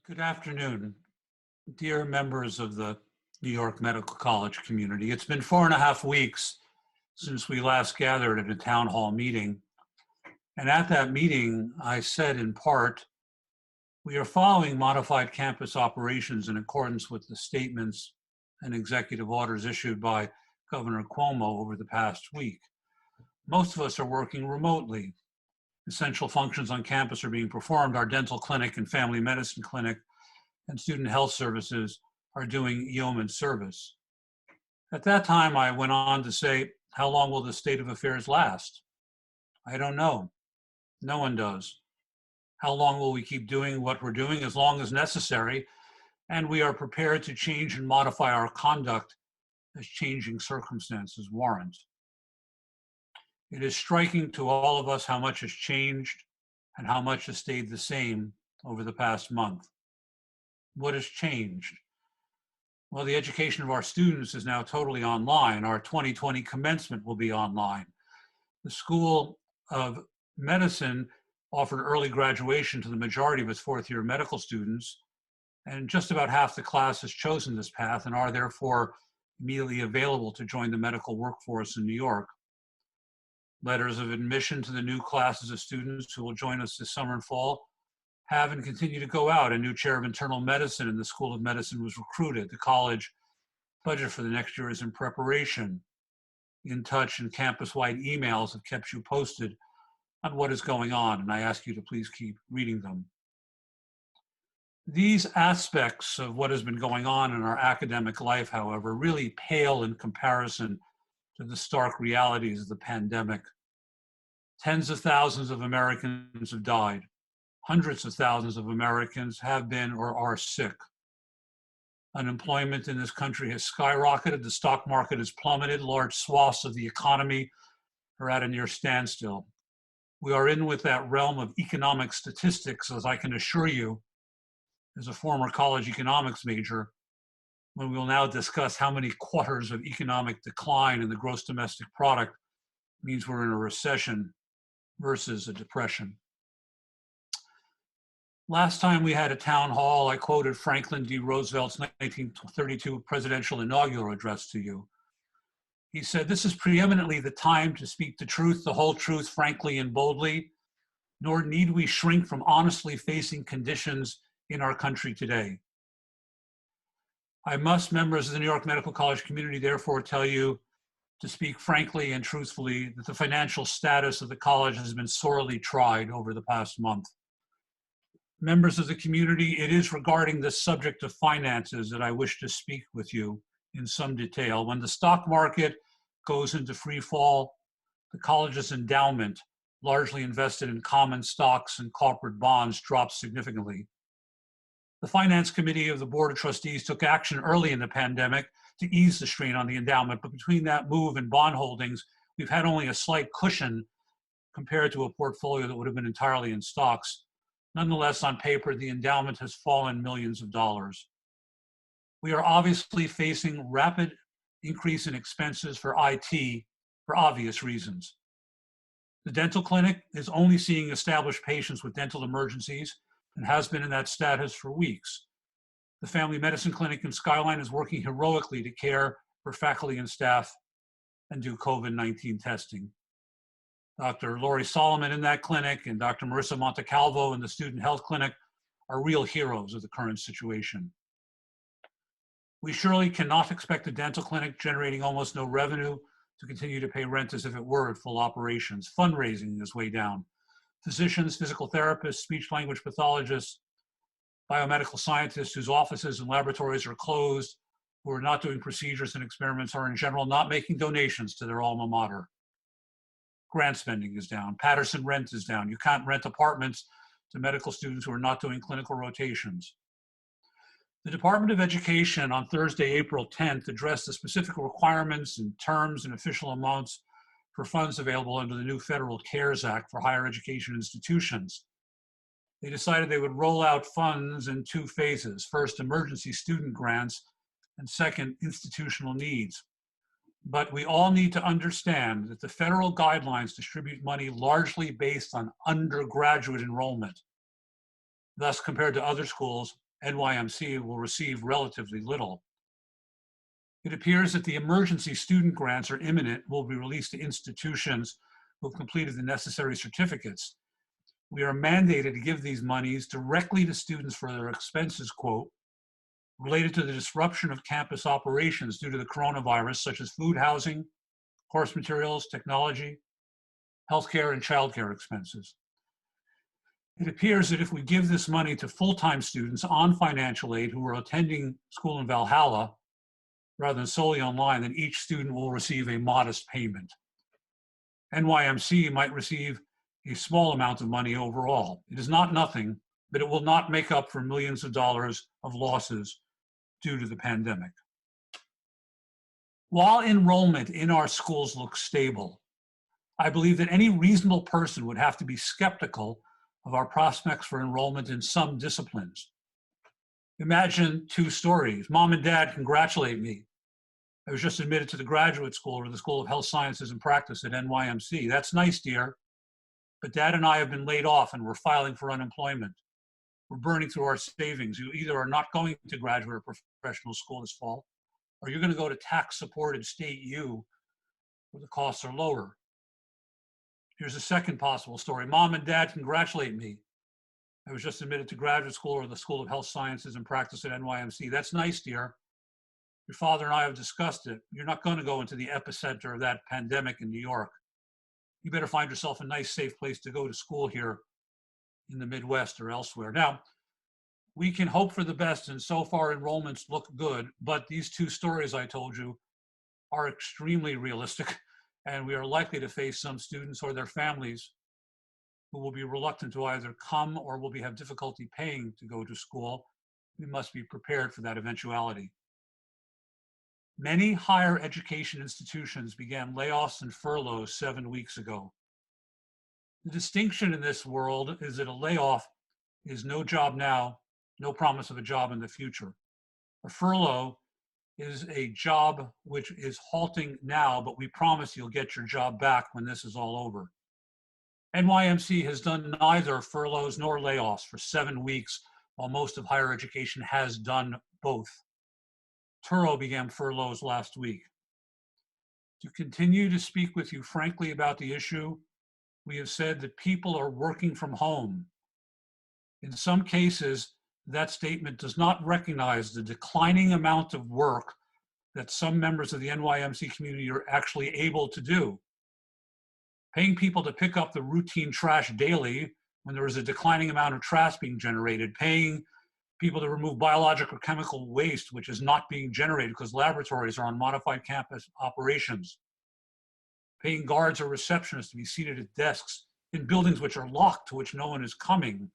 Good afternoon, dear members of the New York Medical College community. It's been 4.5 weeks since we last gathered at a town hall meeting. And at that meeting, I said in part, we are following modified campus operations in accordance with the statements and executive orders issued by Governor Cuomo over the past week. Most of us are working remotely. Essential functions on campus are being performed. Our dental clinic and family medicine clinic and student health services are doing yeoman service. At that time, I went on to say, how long will this state of affairs last? I don't know. No one does. How long will we keep doing what we're doing? As long as necessary, and we are prepared to change and modify our conduct as changing circumstances warrant. It is striking to all of us how much has changed and how much has stayed the same over the past month. What has changed? Well, the education of our students is now totally online. Our 2020 commencement will be online. The School of Medicine offered early graduation to the majority of its fourth-year medical students, and just about half the class has chosen this path and are therefore immediately available to join the medical workforce in New York. Letters of admission to the new classes of students who will join us this summer and fall have and continue to go out. A new chair of internal medicine in the School of Medicine was recruited. The college budget for the next year is in preparation. In touch and campus-wide emails have kept you posted on what is going on, and I ask you to please keep reading them. These aspects of what has been going on in our academic life, however, really pale in comparison to the stark realities of the pandemic. Tens of thousands of Americans have died. Hundreds of thousands of Americans have been or are sick. Unemployment in this country has skyrocketed. The stock market has plummeted. Large swaths of the economy are at a near standstill. We are in with that realm of economic statistics, as I can assure you, as a former college economics major, when we will now discuss how many quarters of economic decline in the gross domestic product means we're in a recession versus a depression. Last time we had a town hall, I quoted Franklin D. Roosevelt's 1932 presidential inaugural address to you. He said, "This is preeminently the time to speak the truth, the whole truth, frankly and boldly, nor need we shrink from honestly facing conditions in our country today." I must, members of the New York Medical College community, therefore tell you to speak frankly and truthfully that the financial status of the college has been sorely tried over the past month. Members of the community, it is regarding this subject of finances that I wish to speak with you in some detail. When the stock market goes into free fall, the college's endowment, largely invested in common stocks and corporate bonds, drops significantly. The Finance Committee of the Board of Trustees took action early in the pandemic to ease the strain on the endowment, but between that move and bond holdings, we've had only a slight cushion compared to a portfolio that would have been entirely in stocks. Nonetheless, on paper, the endowment has fallen millions of dollars. We are obviously facing rapid increase in expenses for IT for obvious reasons. The dental clinic is only seeing established patients with dental emergencies and has been in that status for weeks. The family medicine clinic in Skyline is working heroically to care for faculty and staff and do COVID-19 testing. Dr. Lori Solomon in that clinic and Dr. Marissa Montecalvo in the student health clinic are real heroes of the current situation. We surely cannot expect the dental clinic, generating almost no revenue, to continue to pay rent as if it were at full operations. Fundraising is way down. Physicians, physical therapists, speech-language pathologists, biomedical scientists whose offices and laboratories are closed, who are not doing procedures and experiments, are in general not making donations to their alma mater. Grant spending is down. Patterson rent is down. You can't rent apartments to medical students who are not doing clinical rotations. The Department of Education on Thursday, April 10th, addressed the specific requirements and terms and official amounts for funds available under the new Federal CARES Act for higher education institutions. They decided they would roll out funds in two phases. First, emergency student grants, and second, institutional needs. But we all need to understand that the federal guidelines distribute money largely based on undergraduate enrollment. Thus, compared to other schools, NYMC will receive relatively little. It appears that the emergency student grants are imminent, will be released to institutions who have completed the necessary certificates. We are mandated to give these monies directly to students for their expenses, quote, related to the disruption of campus operations due to the coronavirus, such as food, housing, course materials, technology, healthcare, and childcare expenses. It appears that if we give this money to full-time students on financial aid who are attending school in Valhalla, rather than solely online, then each student will receive a modest payment. NYMC might receive a small amount of money overall. It is not nothing, but it will not make up for millions of dollars of losses due to the pandemic. While enrollment in our schools looks stable, I believe that any reasonable person would have to be skeptical of our prospects for enrollment in some disciplines. Imagine two stories. Mom and Dad congratulate me. I was just admitted to the graduate school or the School of Health Sciences and Practice at NYMC. That's nice, dear. But Dad and I have been laid off and we're filing for unemployment. We're burning through our savings. You either are not going to graduate or professional school this fall, or you're going to go to tax-supported state U where the costs are lower. Here's a second possible story. Mom and Dad congratulate me. I was just admitted to graduate school or the School of Health Sciences and Practice at NYMC. That's nice, dear. Your father and I have discussed it. You're not going to go into the epicenter of that pandemic in New York. You better find yourself a nice, safe place to go to school here in the Midwest or elsewhere. Now, we can hope for the best, and so far enrollments look good, but these two stories I told you are extremely realistic, and we are likely to face some students or their families who will be reluctant to either come or will have difficulty paying to go to school. We must be prepared for that eventuality. Many higher education institutions began layoffs and furloughs 7 weeks ago. The distinction in this world is that a layoff is no job now, no promise of a job in the future. A furlough is a job which is halting now, but we promise you'll get your job back when this is all over. NYMC has done neither furloughs nor layoffs for 7 weeks, while most of higher education has done both. Turo began furloughs last week. To continue to speak with you frankly about the issue, we have said that people are working from home. In some cases, that statement does not recognize the declining amount of work that some members of the NYMC community are actually able to do. Paying people to pick up the routine trash daily when there is a declining amount of trash being generated, paying people to remove biological or chemical waste, which is not being generated because laboratories are on modified campus operations, paying guards or receptionists to be seated at desks in buildings which are locked, to which no one is coming,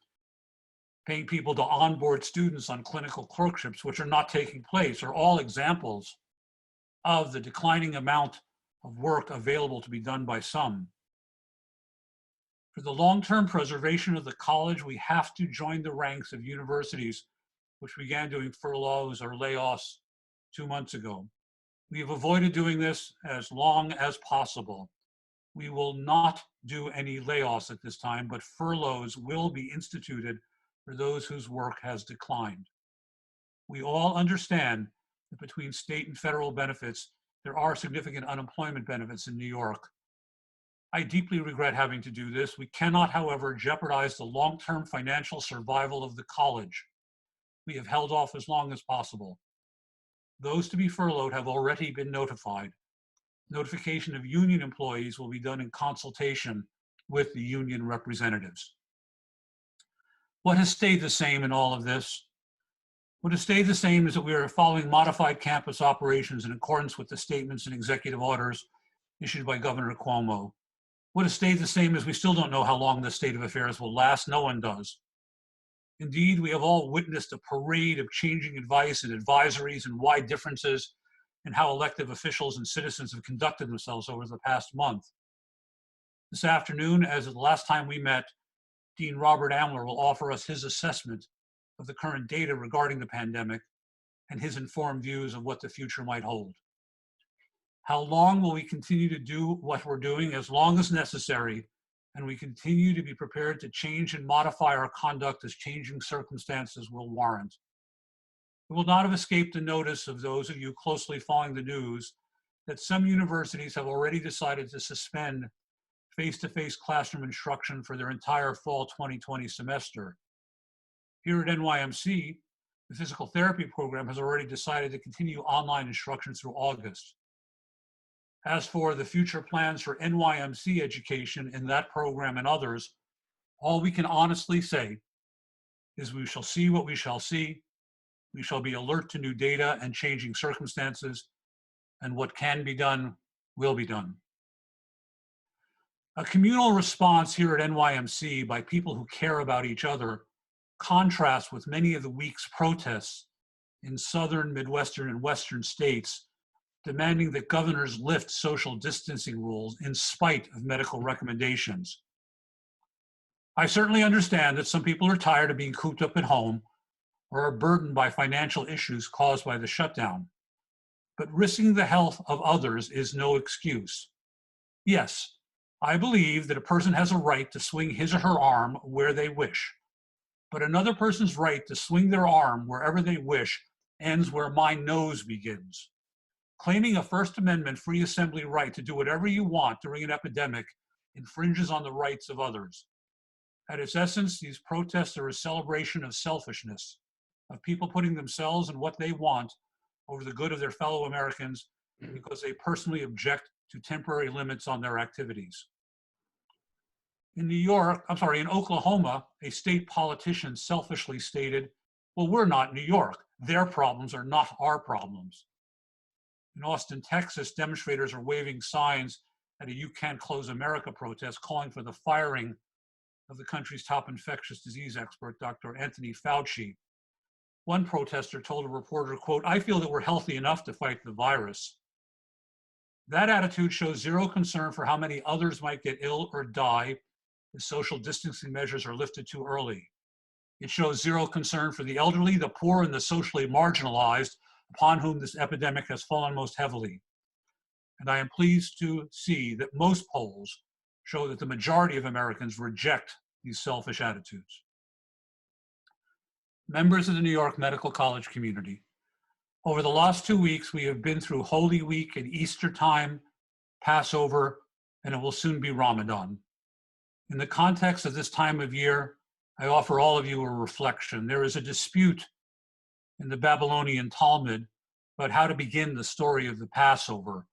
paying people to onboard students on clinical clerkships, which are not taking place, are all examples of the declining amount of work available to be done by some. For the long-term preservation of the college, we have to join the ranks of universities which began doing furloughs or layoffs 2 months ago. We have avoided doing this as long as possible. We will not do any layoffs at this time, but furloughs will be instituted for those whose work has declined. We all understand that between state and federal benefits, there are significant unemployment benefits in New York. I deeply regret having to do this. We cannot, however, jeopardize the long-term financial survival of the college. We have held off as long as possible. Those to be furloughed have already been notified. Notification of union employees will be done in consultation with the union representatives. What has stayed the same in all of this? What has stayed the same is that we are following modified campus operations in accordance with the statements and executive orders issued by Governor Cuomo. What has stayed the same is we still don't know how long this state of affairs will last. No one does. Indeed, we have all witnessed a parade of changing advice and advisories and wide differences in how elected officials and citizens have conducted themselves over the past month. This afternoon, as the last time we met, Dean Robert Adler will offer us his assessment of the current data regarding the pandemic and his informed views of what the future might hold. How long will we continue to do what we're doing? As long as necessary, and we continue to be prepared to change and modify our conduct as changing circumstances will warrant. It will not have escaped the notice of those of you closely following the news that some universities have already decided to suspend face-to-face classroom instruction for their entire fall 2020 semester. Here at NYMC, the physical therapy program has already decided to continue online instruction through August. As for the future plans for NYMC education in that program and others, all we can honestly say is we shall see what we shall see. We shall be alert to new data and changing circumstances, and what can be done will be done. A communal response here at NYMC by people who care about each other contrasts with many of the week's protests in southern, Midwestern, and Western states demanding that governors lift social distancing rules in spite of medical recommendations. I certainly understand that some people are tired of being cooped up at home or are burdened by financial issues caused by the shutdown, but risking the health of others is no excuse. Yes, I believe that a person has a right to swing his or her arm where they wish, but another person's right to swing their arm wherever they wish ends where my nose begins. Claiming a First Amendment free assembly right to do whatever you want during an epidemic infringes on the rights of others. At its essence, these protests are a celebration of selfishness, of people putting themselves and what they want over the good of their fellow Americans because they personally object to temporary limits on their activities. In Oklahoma, a state politician selfishly stated, well, we're not New York. Their problems are not our problems. In Austin, Texas, demonstrators are waving signs at a You Can't Close America protest calling for the firing of the country's top infectious disease expert, Dr. Anthony Fauci. One protester told a reporter, quote, I feel that we're healthy enough to fight the virus. That attitude shows zero concern for how many others might get ill or die if social distancing measures are lifted too early. It shows zero concern for the elderly, the poor, and the socially marginalized upon whom this epidemic has fallen most heavily. And I am pleased to see that most polls show that the majority of Americans reject these selfish attitudes. Members of the New York Medical College community, over the last 2 weeks, we have been through Holy Week and Easter time, Passover, and it will soon be Ramadan. In the context of this time of year, I offer all of you a reflection. There is a dispute in the Babylonian Talmud about how to begin the story of the Passover.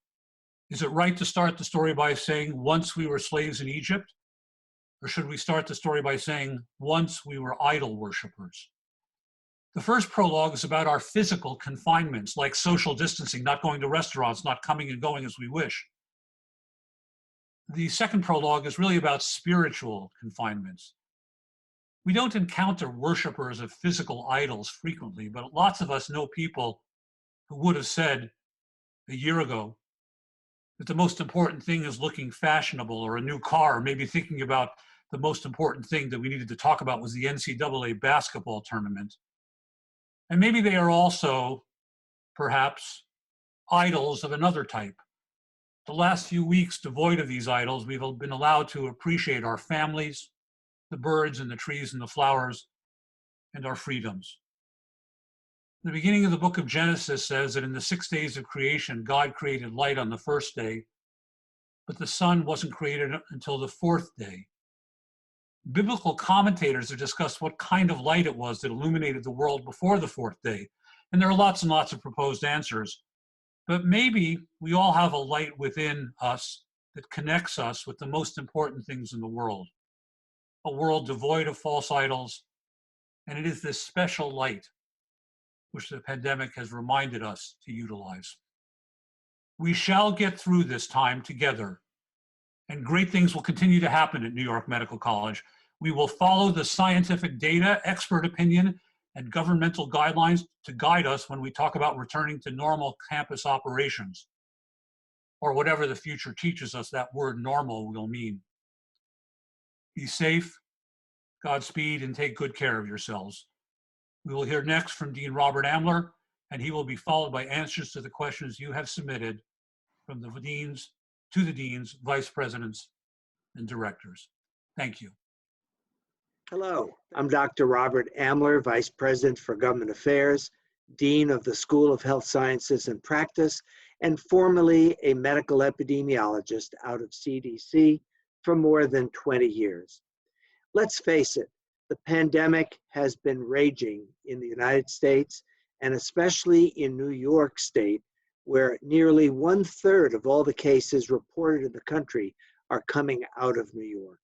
Is it right to start the story by saying, once we were slaves in Egypt? Or should we start the story by saying, once we were idol worshipers? The first prologue is about our physical confinements, like social distancing, not going to restaurants, not coming and going as we wish. The second prologue is really about spiritual confinements. We don't encounter worshipers of physical idols frequently, but lots of us know people who would have said a year ago that the most important thing is looking fashionable or a new car, or maybe thinking about the most important thing that we needed to talk about was the NCAA basketball tournament. And maybe they are also, perhaps, idols of another type. The last few weeks, devoid of these idols, we've been allowed to appreciate our families, the birds and the trees and the flowers, and our freedoms. The beginning of the book of Genesis says that in the 6 days of creation, God created light on the first day, but the sun wasn't created until the fourth day. Biblical commentators have discussed what kind of light it was that illuminated the world before the fourth day, and there are lots and lots of proposed answers. But maybe we all have a light within us that connects us with the most important things in the world, a world devoid of false idols, and it is this special light which the pandemic has reminded us to utilize. We shall get through this time together, and great things will continue to happen at New York Medical College. We will follow the scientific data, expert opinion, and governmental guidelines to guide us when we talk about returning to normal campus operations, or whatever the future teaches us that word normal will mean. Be safe, Godspeed, and take good care of yourselves. We will hear next from Dean Robert Adler, and he will be followed by answers to the questions you have submitted from the deans to the deans, vice presidents, and directors. Thank you. Hello, I'm Dr. Robert Adler, Vice President for Government Affairs, Dean of the School of Health Sciences and Practice, and formerly a medical epidemiologist out of CDC for more than 20 years. Let's face it, the pandemic has been raging in the United States, and especially in New York State, where nearly 1/3 of all the cases reported in the country are coming out of New York.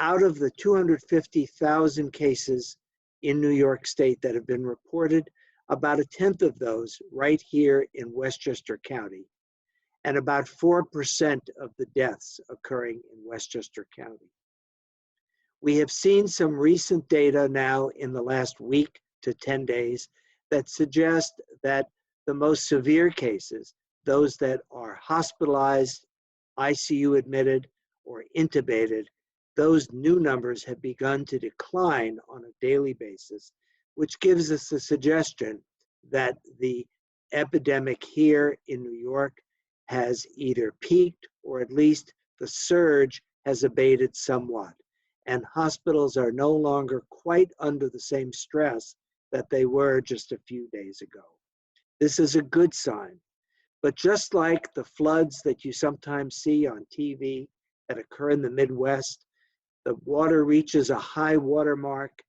Out of the 250,000 cases in New York State that have been reported, about 1/10 of those right here in Westchester County, and about 4% of the deaths occurring in Westchester County. We have seen some recent data now in the last week to 10 days that suggest that the most severe cases, those that are hospitalized, ICU admitted, or intubated, those new numbers have begun to decline on a daily basis, which gives us a suggestion that the epidemic here in New York has either peaked or at least the surge has abated somewhat. And hospitals are no longer quite under the same stress that they were just a few days ago. This is a good sign. But just like the floods that you sometimes see on TV that occur in the Midwest, the water reaches a high water mark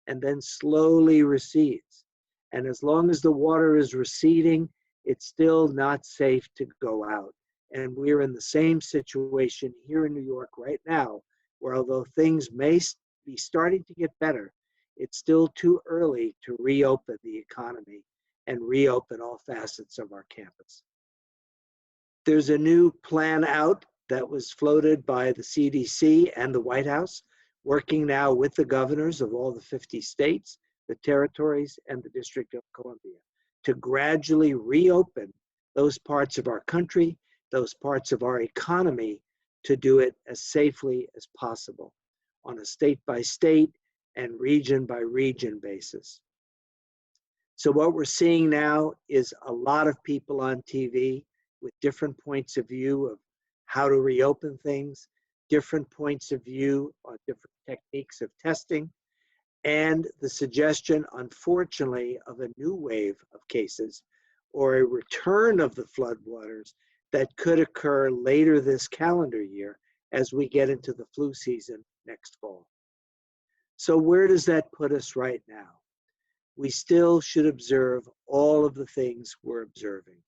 and then slowly recedes. And as long as the water is receding, it's still not safe to go out. And we're in the same situation here in New York right now, where although things may be starting to get better, it's still too early to reopen the economy and reopen all facets of our campus. There's a new plan out that was floated by the CDC and the White House, working now with the governors of all the 50 states, the territories, and the District of Columbia to gradually reopen those parts of our country, those parts of our economy, to do it as safely as possible on a state-by-state and region-by-region basis. So what we're seeing now is a lot of people on TV with different points of view of how to reopen things, different points of view on different techniques of testing, and the suggestion, unfortunately, of a new wave of cases or a return of the floodwaters that could occur later this calendar year as we get into the flu season next fall. So where does that put us right now? We still should observe all of the things we're observing.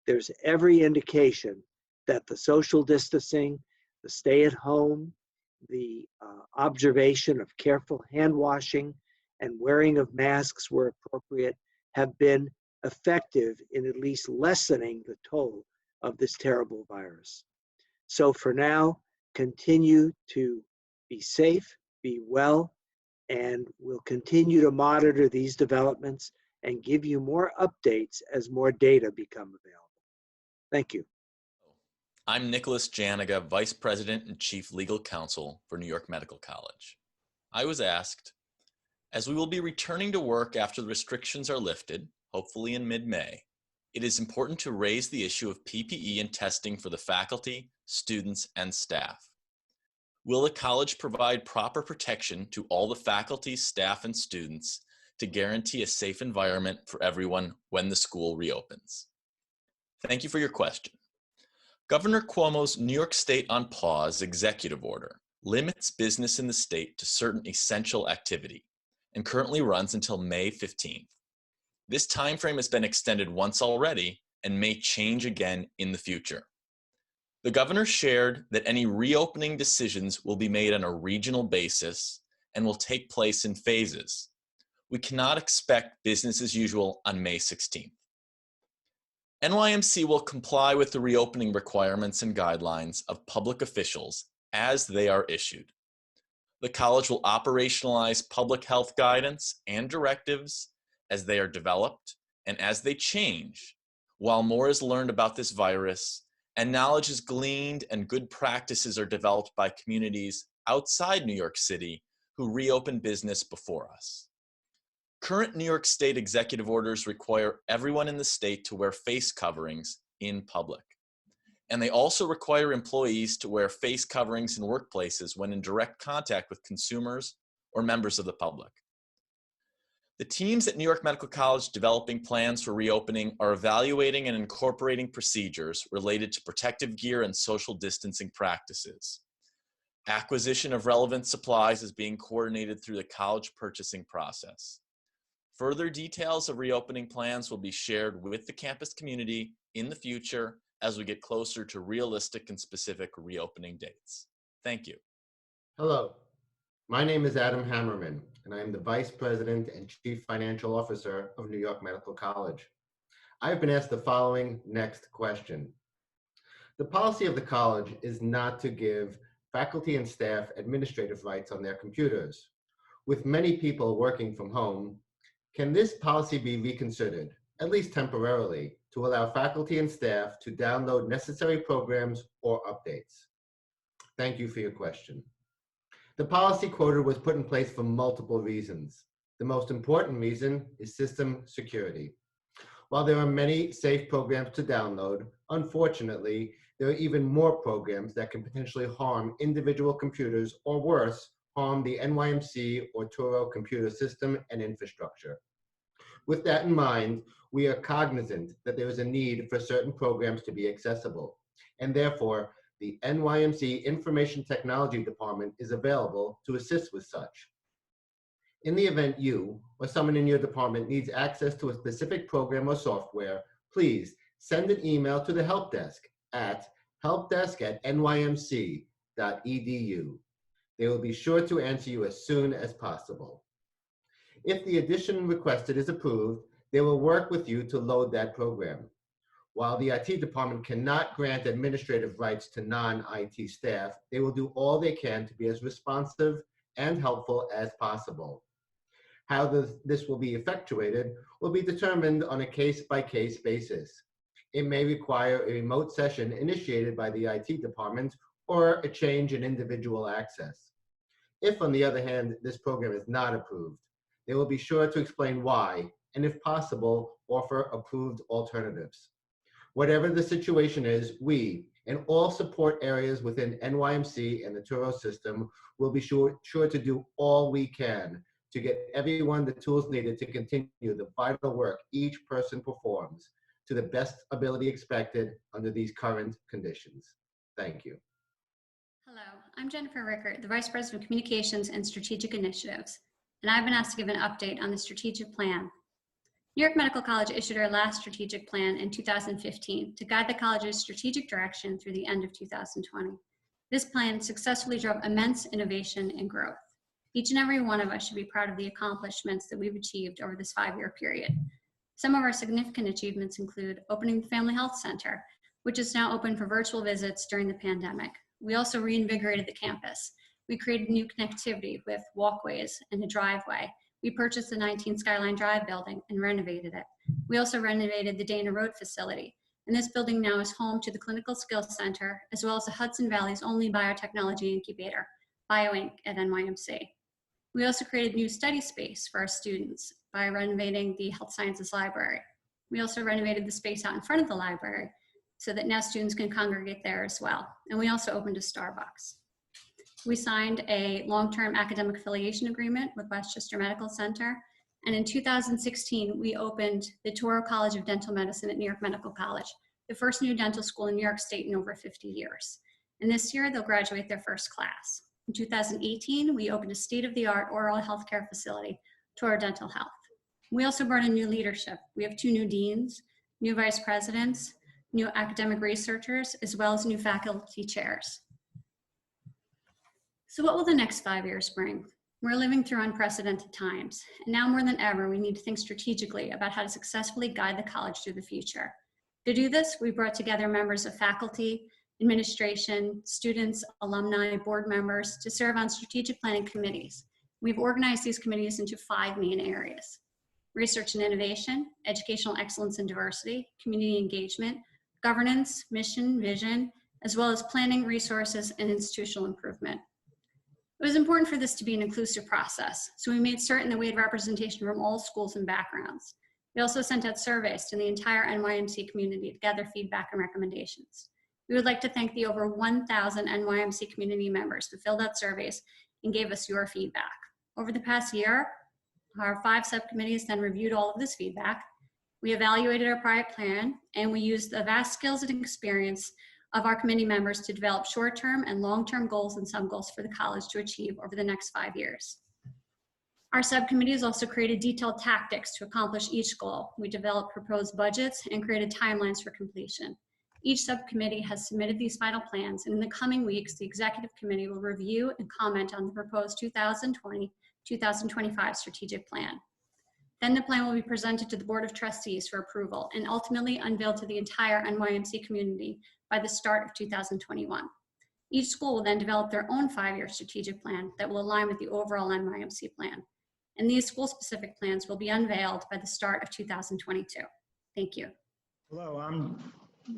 There's every indication that the social distancing, the stay at home, the observation of careful hand washing and wearing of masks where appropriate have been effective in at least lessening the toll of this terrible virus. So for now, continue to be safe, be well, and we'll continue to monitor these developments and give you more updates as more data become available. Thank you. I'm Nicholas Janica, Vice President and Chief Legal Counsel for New York Medical College. I was asked, as we will be returning to work after the restrictions are lifted, hopefully in mid-May, it is important to raise the issue of PPE and testing for the faculty, students, and staff. Will the college provide proper protection to all the faculty, staff, and students to guarantee a safe environment for everyone when the school reopens? Thank you for your question. Governor Cuomo's New York State on Pause executive order limits business in the state to certain essential activity and currently runs until May 15th. This timeframe has been extended once already and may change again in the future. The governor shared that any reopening decisions will be made on a regional basis and will take place in phases. We cannot expect business as usual on May 16th. NYMC will comply with the reopening requirements and guidelines of public officials as they are issued. The college will operationalize public health guidance and directives as they are developed and as they change, while more is learned about this virus and knowledge is gleaned and good practices are developed by communities outside New York City who reopened business before us. Current New York State executive orders require everyone in the state to wear face coverings in public. And they also require employees to wear face coverings in workplaces when in direct contact with consumers or members of the public. The teams at New York Medical College developing plans for reopening are evaluating and incorporating procedures related to protective gear and social distancing practices. Acquisition of relevant supplies is being coordinated through the college purchasing process. Further details of reopening plans will be shared with the campus community in the future as we get closer to realistic and specific reopening dates. Thank you. Hello, my name is Adam Hammerman, and I am the Vice President and Chief Financial Officer of New York Medical College. I have been asked the following next question. The policy of the college is not to give faculty and staff administrative rights on their computers. With many people working from home, can this policy be reconsidered, at least temporarily, to allow faculty and staff to download necessary programs or updates? Thank you for your question. The policy quoted was put in place for multiple reasons. The most important reason is system security. While there are many safe programs to download, unfortunately, there are even more programs that can potentially harm individual computers or worse, harm the NYMC or Turo computer system and infrastructure. With that in mind, we are cognizant that there is a need for certain programs to be accessible, and therefore, the NYMC Information Technology Department is available to assist with such. In the event you or someone in your department needs access to a specific program or software, please send an email to the help desk at helpdesk@nymc.edu. They will be sure to answer you as soon as possible. If the addition requested is approved, they will work with you to load that program. While the IT department cannot grant administrative rights to non-IT staff, they will do all they can to be as responsive and helpful as possible. How this will be effectuated will be determined on a case-by-case basis. It may require a remote session initiated by the IT department or a change in individual access. If, on the other hand, this program is not approved, they will be sure to explain why, and if possible, offer approved alternatives. Whatever the situation is, we, and all support areas within NYMC and the Turo system, will be sure to do all we can to get everyone the tools needed to continue the vital work each person performs to the best ability expected under these current conditions. Thank you. Hello, I'm Jennifer Rickert, the Vice President of Communications and Strategic Initiatives, and I've been asked to give an update on the strategic plan. New York Medical College issued our last strategic plan in 2015 to guide the college's strategic direction through the end of 2020. This plan successfully drove immense innovation and growth. Each and every one of us should be proud of the accomplishments that we've achieved over this 5-year period. Some of our significant achievements include opening the Family Health Center, which is now open for virtual visits during the pandemic. We also reinvigorated the campus. We created new connectivity with walkways and a driveway. We purchased the 19 Skyline Drive building and renovated it. We also renovated the Dana Road facility, and this building now is home to the Clinical Skills Center, as well as the Hudson Valley's only biotechnology incubator, BioInc at NYMC. We also created new study space for our students by renovating the Health Sciences Library. We also renovated the space out in front of the library so that now students can congregate there as well. And we also opened a Starbucks. We signed a long-term academic affiliation agreement with Westchester Medical Center. And in 2016, we opened the Toro College of Dental Medicine at New York Medical College, the first new dental school in New York State in over 50 years. And this year, they'll graduate their first class. In 2018, we opened a state-of-the-art oral healthcare facility, Toro Dental Health. We also brought in new leadership. We have 2 new deans, new vice presidents, new academic researchers, as well as new faculty chairs. So what will the next 5 years bring? We're living through unprecedented times, and now more than ever, we need to think strategically about how to successfully guide the college through the future. To do this, we brought together members of faculty, administration, students, alumni, board members to serve on strategic planning committees. We've organized these committees into 5 main areas: research and innovation, educational excellence and diversity, community engagement, governance, mission, vision, as well as planning, resources, and institutional improvement. It was important for this to be an inclusive process, so we made certain that we had representation from all schools and backgrounds. We also sent out surveys to the entire NYMC community to gather feedback and recommendations. We would like to thank the over 1,000 NYMC community members who filled out surveys and gave us your feedback. Over the past year, Our 5 subcommittees then reviewed all of this feedback. We evaluated our prior plan, and we used the vast skills and experience of our committee members to develop short-term and long-term goals and sub-goals for the college to achieve over the next 5 years. Our subcommittees also created detailed tactics to accomplish each goal. We developed proposed budgets and created timelines for completion. Each subcommittee has submitted these final plans, and in the coming weeks, the executive committee will review and comment on the proposed 2020-2025 strategic plan. Then the plan will be presented to the Board of Trustees for approval and ultimately unveiled to the entire NYMC community by the start of 2021. Each school will then develop their own 5-year strategic plan that will align with the overall NYMC plan. And these school-specific plans will be unveiled by the start of 2022. Thank you. Hello, I'm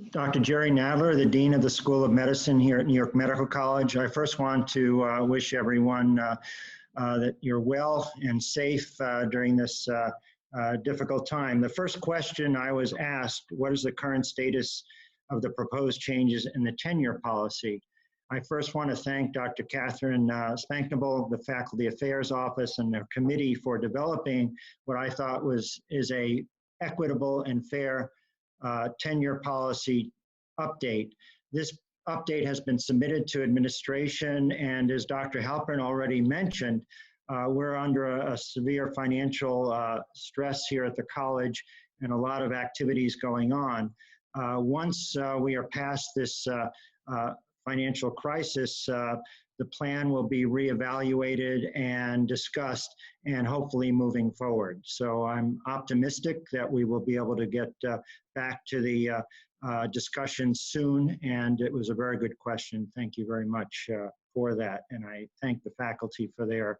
Dr. Jerry Nadler, the Dean of the School of Medicine here at New York Medical College. I first want to wish everyone that you're well and safe during this difficult time. The first question I was asked, what is the current status of the proposed changes in the tenure policy? I first want to thank Dr. Catherine Spanknable, the Faculty Affairs Office, and their committee for developing what I thought is a equitable and fair tenure policy update. This update has been submitted to administration, and as Dr. Halpern already mentioned, we're under a severe financial stress here at the college and a lot of activities going on. Once we are past this financial crisis, the plan will be reevaluated and discussed and hopefully moving forward. So I'm optimistic that we will be able to get back to the discussion soon, and it was a very good question. Thank you very much for that, and I thank the faculty for their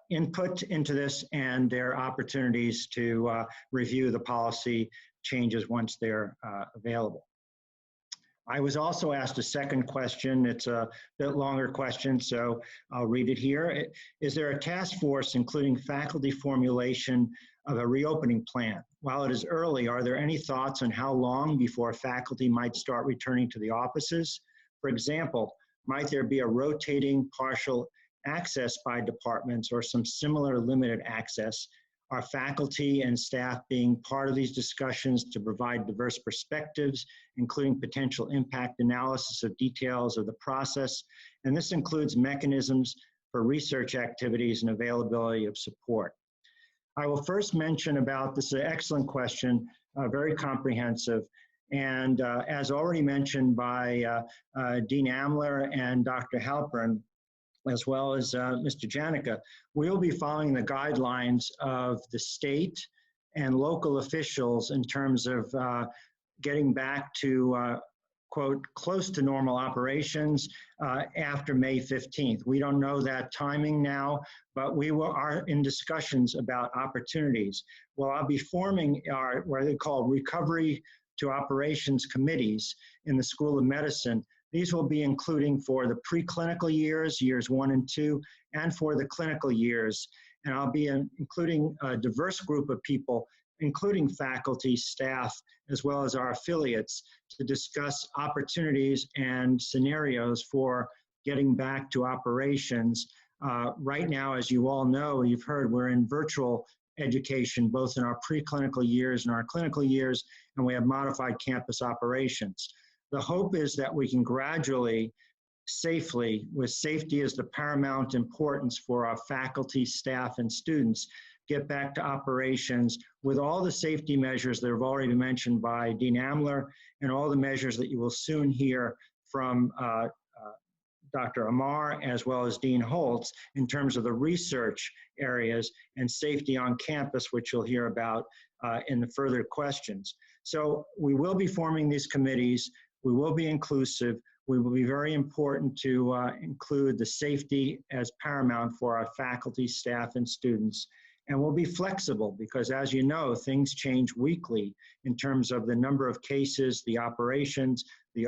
input into this and their opportunities to review the policy changes once they're available. I was also asked a second question. It's a bit longer question, so I'll read it here. Is there a task force including faculty formulation of a reopening plan? While it is early, are there any thoughts on how long before faculty might start returning to the offices? For example, might there be a rotating partial access by departments or some similar limited access? Are faculty and staff being part of these discussions to provide diverse perspectives, including potential impact analysis of details of the process? And this includes mechanisms for research activities and availability of support. I will first mention about, this is an excellent question, very comprehensive. And as already mentioned by Dean Amler and Dr. Halpern, as well as Mr. Janica, we will be following the guidelines of the state and local officials in terms of getting back to, quote, close to normal operations after May 15th. We don't know that timing now, but we are in discussions about opportunities. Well, I'll be forming our, what they call recovery to operations committees in the School of Medicine. These will be including for the preclinical years, years 1 and 2, and for the clinical years. And I'll be including a diverse group of people, including faculty, staff, as well as our affiliates, to discuss opportunities and scenarios for getting back to operations. Right now, as you all know, you've heard, we're in virtual education, both in our preclinical years and our clinical years, and we have modified campus operations. The hope is that we can gradually, safely, with safety as the paramount importance for our faculty, staff, and students, get back to operations with all the safety measures that have already been mentioned by Dean Amler and all the measures that you will soon hear from Dr. Amar as well as Dean Holtz in terms of the research areas and safety on campus, which you'll hear about in the further questions. So we will be forming these committees. We will be inclusive. We will be very important to include the safety as paramount for our faculty, staff, and students. And we'll be flexible because, as you know, things change weekly in terms of the number of cases, the operations, the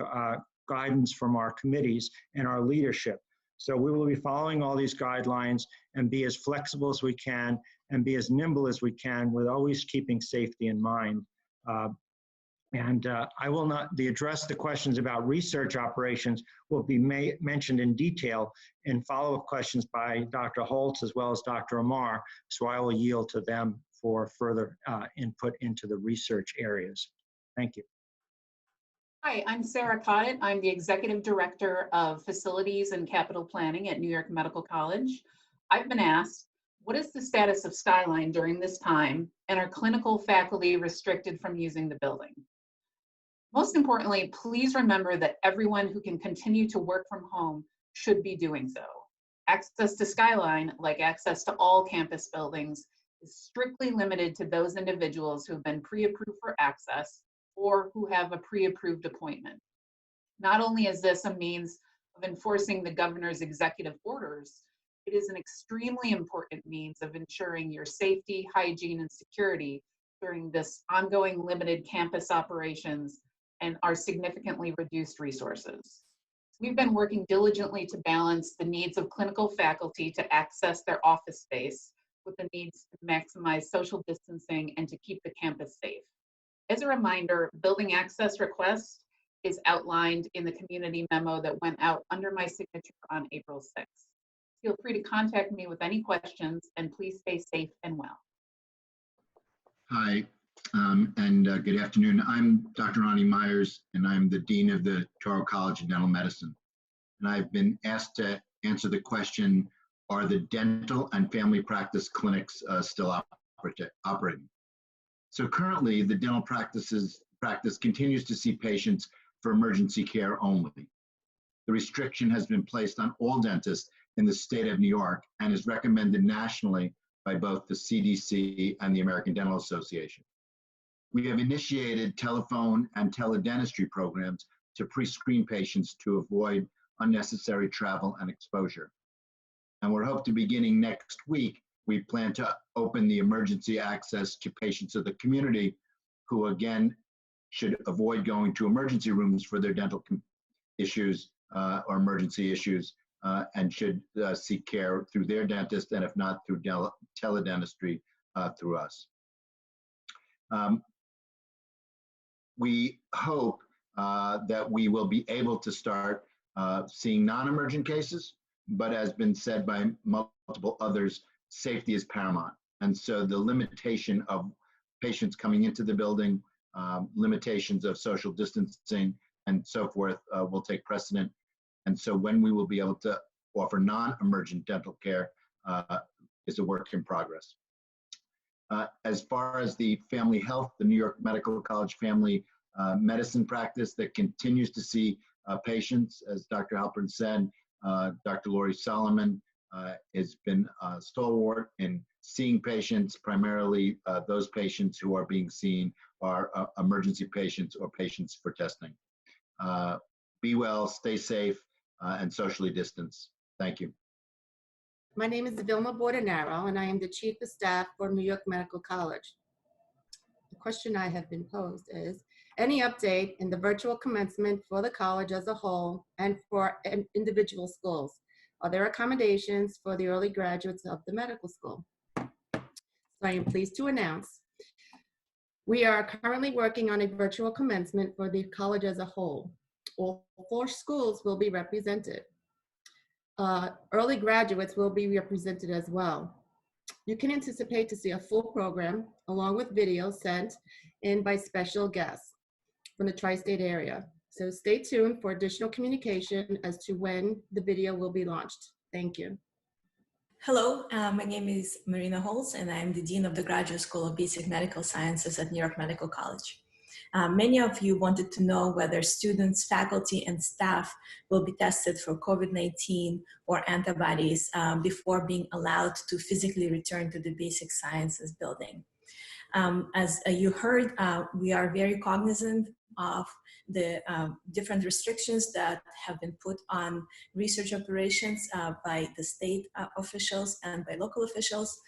guidance from our committees, and our leadership. So we will be following all these guidelines and be as flexible as we can and be as nimble as we can with always keeping safety in mind. And I will not address the questions about research operations will be mentioned in detail in follow-up questions by Dr. Holtz as well as Dr. Amar, so I will yield to them for further input into the research areas. Thank you. Hi, I'm Sarah Cottet. I'm the Executive Director of Facilities and Capital Planning at New York Medical College. I've been asked, what is the status of Skyline during this time, and are clinical faculty restricted from using the building? Most importantly, please remember that everyone who can continue to work from home should be doing so. Access to Skyline, like access to all campus buildings, is strictly limited to those individuals who have been pre-approved for access or who have a pre-approved appointment. Not only is this a means of enforcing the governor's executive orders, it is an extremely important means of ensuring your safety, hygiene, and security during this ongoing limited campus operations and our significantly reduced resources. We've been working diligently to balance the needs of clinical faculty to access their office space with the needs to maximize social distancing and to keep the campus safe. As a reminder, building access request is outlined in the community memo that went out under my signature on April 6th. Feel free to contact me with any questions, and please stay safe and well. Hi, good afternoon. I'm Dr. Ronnie Myers, and I'm the Dean of the Touro College of Dental Medicine. And I've been asked to answer the question, are the dental and family practice clinics still operating? So currently, the dental practice continues to see patients for emergency care only. The restriction has been placed on all dentists in the state of New York and is recommended nationally by both the CDC and the American Dental Association. We have initiated telephone and teledentistry programs to pre-screen patients to avoid unnecessary travel and exposure. And we're hoping to beginning next week, we plan to open the emergency access to patients of the community who, again, should avoid going to emergency rooms for their dental issues or emergency issues and should seek care through their dentist, and if not through teledentistry through us. We hope that we will be able to start seeing non-emergent cases, but as been said by multiple others, safety is paramount. And so the limitation of patients coming into the building, limitations of social distancing and so forth will take precedent. And so when we will be able to offer non-emergent dental care is a work in progress. As far as the family health, the New York Medical College family medicine practice that continues to see patients, as Dr. Halpern said, Dr. Lori Solomon has been stalwart in seeing patients, primarily those patients who are being seen are emergency patients or patients for testing. Be well, stay safe, and socially distance. Thank you. My name is Vilma Bordenaro, and I am the Chief of Staff for New York Medical College. The question I have been posed is, any update in the virtual commencement for the college as a whole and for individual schools? Are there accommodations for the early graduates of the medical school? So I am pleased to announce we are currently working on a virtual commencement for the college as a whole. All 4 schools will be represented. Early graduates will be represented as well. You can anticipate to see a full program along with video sent in by special guests from the tri-state area. So stay tuned for additional communication as to when the video will be launched. Thank you. Hello, my name is Marina Holtz, and I'm the Dean of the Graduate School of Basic Medical Sciences at New York Medical College. Many of you wanted to know whether students, faculty, and staff will be tested for COVID-19 or antibodies before being allowed to physically return to the Basic Sciences building. As you heard, we are very cognizant of the different restrictions that have been put on research operations by the state officials and by local officials.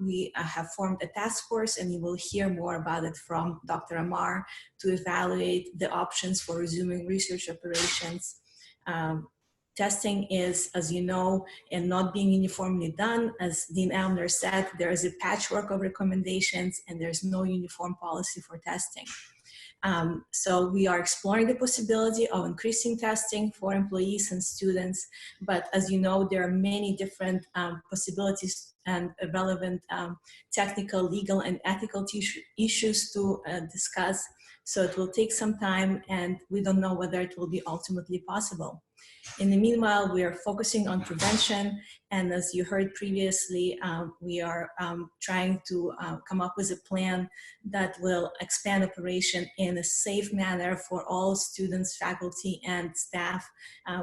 We have formed a task force, and you will hear more about it from Dr. Amar to evaluate the options for resuming research operations. Testing is, as you know, and not being uniformly done. As Dean Adler said, there is a patchwork of recommendations and there's no uniform policy for testing. So we are exploring the possibility of increasing testing for employees and students, but as you know, there are many different possibilities and relevant technical, legal, and ethical issues to discuss. So it will take some time, and we don't know whether it will be ultimately possible. In the meanwhile, we are focusing on prevention, and as you heard previously, we are trying to come up with a plan that will expand operation in a safe manner for all students, faculty, and staff.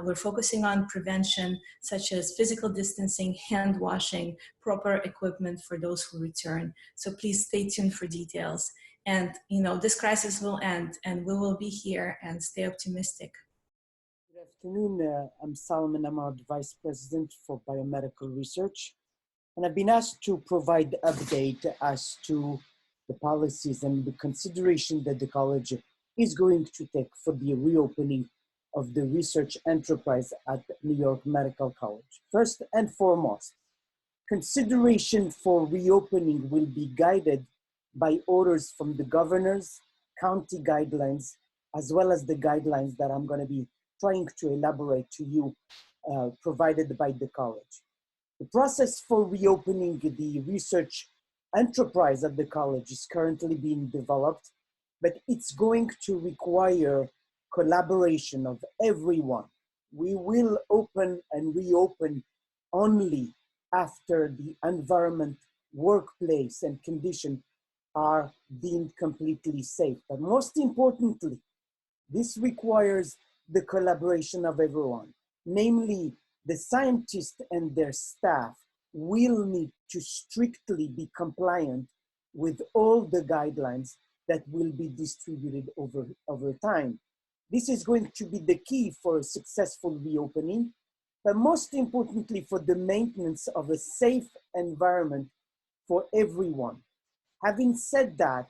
We're focusing on prevention, such as physical distancing, hand washing, proper equipment for those who return. So please stay tuned for details. And this crisis will end, and we will be here, and stay optimistic. Good afternoon. I'm Salman Ahmad, Vice President for Biomedical Research, and I've been asked to provide update as to the policies and the consideration that the college is going to take for the reopening of the research enterprise at New York Medical College. First and foremost, consideration for reopening will be guided by orders from the governors, county guidelines, as well as the guidelines that I'm going to be trying to elaborate to you, provided by the college. The process for reopening the research enterprise at the college is currently being developed, but it's going to require collaboration of everyone. We will open and reopen only after the environment, workplace, and condition are deemed completely safe. But most importantly, this requires the collaboration of everyone, namely the scientists and their staff will need to strictly be compliant with all the guidelines that will be distributed over time. This is going to be the key for a successful reopening, but most importantly for the maintenance of a safe environment for everyone. Having said that,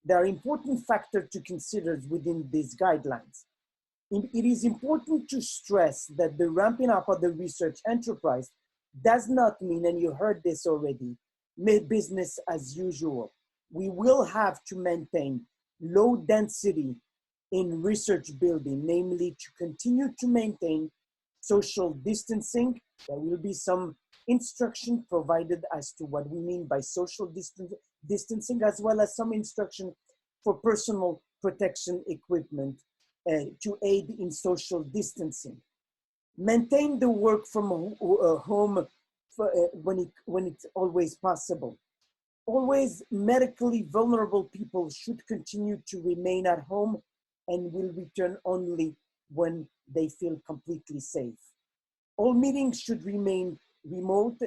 there are important factors to consider within these guidelines. It is important to stress that the ramping up of the research enterprise does not mean, and you heard this already, business as usual. We will have to maintain low density in research building, namely to continue to maintain social distancing. There will be some instruction provided as to what we mean by social distancing, as well as some instruction for personal protection equipment to aid in social distancing. Maintain the work from home when it's always possible. Always medically vulnerable people should continue to remain at home and will return only when they feel completely safe. All meetings should remain remote,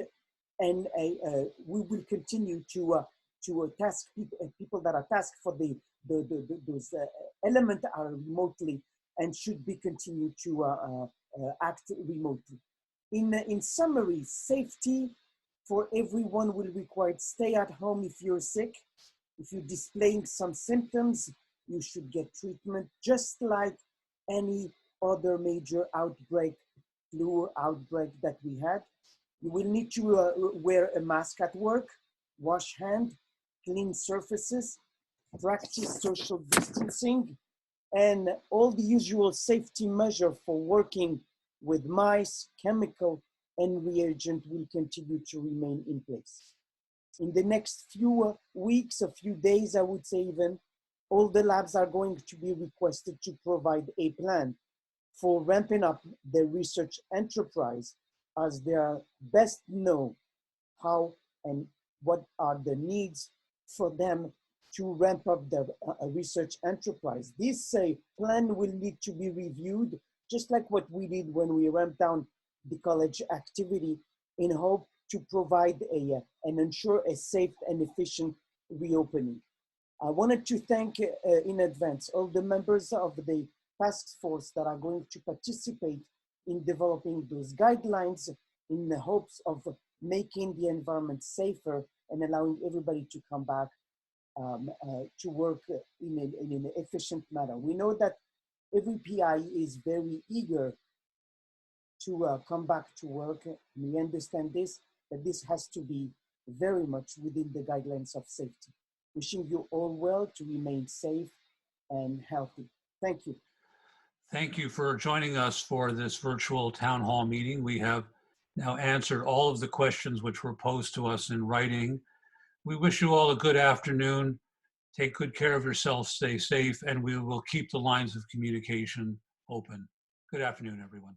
and we will continue to task people that are tasked for those elements are remotely and should be continued to act remotely. In summary, safety for everyone will require stay at home if you're sick. If you're displaying some symptoms, you should get treatment just like any other major outbreak, flu outbreak that we had. You will need to wear a mask at work, wash hands, clean surfaces, practice social distancing, and all the usual safety measures for working with mice, chemical, and reagent will continue to remain in place. In the next few weeks, a few days, I would say even, all the labs are going to be requested to provide a plan for ramping up their research enterprise, as they are best know how and what are the needs for them to ramp up their research enterprise. This plan will need to be reviewed, just like what we did when we ramped down the college activity, in hope to provide and ensure a safe and efficient reopening. I wanted to thank in advance all the members of the task force that are going to participate in developing those guidelines in the hopes of making the environment safer and allowing everybody to come back to work in an efficient manner. We know that every PI is very eager to come back to work. We understand this, but this has to be very much within the guidelines of safety. Wishing you all well to remain safe and healthy. Thank you. Thank you for joining us for this virtual town hall meeting. We have now answered all of the questions which were posed to us in writing. We wish you all a good afternoon. Take good care of yourselves, stay safe, and we will keep the lines of communication open. Good afternoon, everyone.